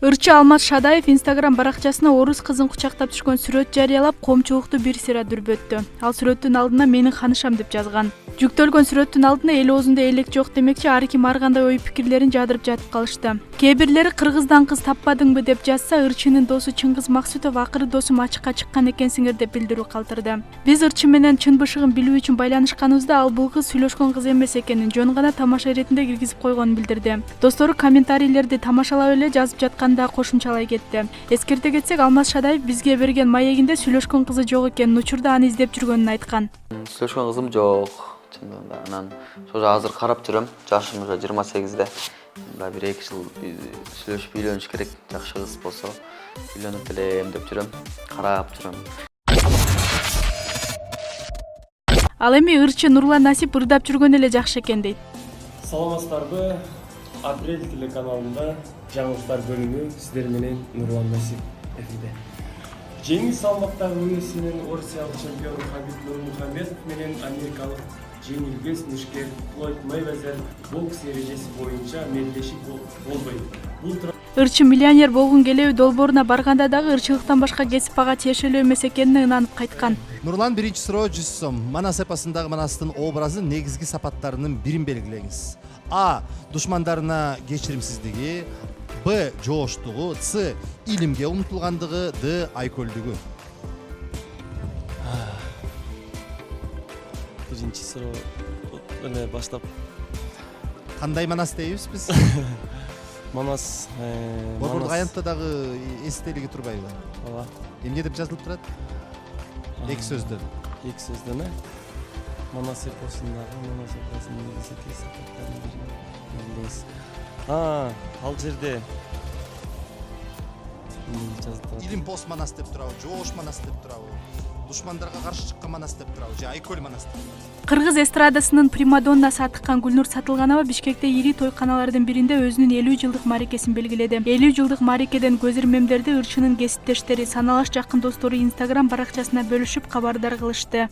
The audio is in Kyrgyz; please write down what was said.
Ырчы Алмаз Шадаев Instagram баракчасына орус кызын кучактап түшкөн сүрөт жарыялап, коомчулукту бир сыйра дүрбөттү. Ал сүрөттүн алдына менин ханышам деп жазган. Жүктөлгөн сүрөттүн алдына эл оозунда элек жок демекчи, ар ким ар кандай ой пикирлерин жадырып жатып калышты. Кээ бирлери кыргыздан кыз таппадыңбы деп жазса, Ырчынын досу Чыңгыз Максутов акыры досум ачыкка чыккан экенсиңер деп билдирүү калтырды. Биз Ырчы менен чын бышыгын билүү үчүн байланышканыбызда ал бул кыз сүйлөшкөн кыз эмес экенин, жөн гана тамаша иретинде киргизип койгонун билдирди. Достору комментарийлерди тамашалап эле жазып жатканда кошумчалай кетти. Эскерте кетсек, Алмаз Шадаев бизге берген маегинде сүйлөшкөн кызы жок экенин, учурда аны издеп жүргөнүн айткан. Сүйлөшкөн кызым жок. Чындыгында анан ошо азыр карап жүрөм. Жашым уже 28де. Мында 1-2 жыл сүйлөшүп үйлөнүш керек. Жакшы кыз болсо үйлөнүп элем деп жүрөм. Карап жүрөм. Ал эми Ырчы Нурлан Насип ырдап жүргөн эле жакшы экен дейт. Саламатсыздарбы? Апрель телеканалында жаңылыктар бөлүмү сиздер менен Нурлан Насип эфирде. Жеңил салмактагы УФC'нин орусиялык чемпиону Хабиб Нурмухамедов менен америкалык жеңилбес мушкер Флойд Мейвезер бокс эрежеси боюнча мелдешип болбойт. Ырчы миллионер болгун келеби долбооруна барганда дагы ырчылыктан башка кесип ага тиешелүү эмес экенине ынанып кайткан. Нурлан биринчи суроо 100 сом. Манас эпосундагы Манастын образы негизги сапаттарынын бирин белгилеңиз. А. Душмандарына кечиримсиздиги. Б. Жооштугу. С. Илимге умтулгандыгы. Д. Айкөлдүгү. Биринчи суроо эле баштап. Кандай Манас дейбиз биз? Манас. Борбордук аянтта дагы эстелиги турбайбы? Ооба. Эмне деп жазылып турат? Эки сөздөн. Эки сөздөн Манас эпосундагы Манас эпосунун негизги сапаттарынын бири белгилеңиз. Ал жерде жазып турат. Илим пост Манас деп турабы, жоош Манас деп турабы, душмандарга каршы чыккан Манас деп турабы, же Айкөл Манас деп турабы. Кыргыз эстрадасынын примадоннасы атыккан Гүлнур Сатылганова Бишкекте ири тойканалардын биринде өзүнүн 50 жылдык мааракесин белгиледи. 50 жылдык мааракеден көз ирмемдерди Ырчынын кесиптештери, саналаш жакын достору Instagram баракчасына бөлүшүп кабардар кылышты.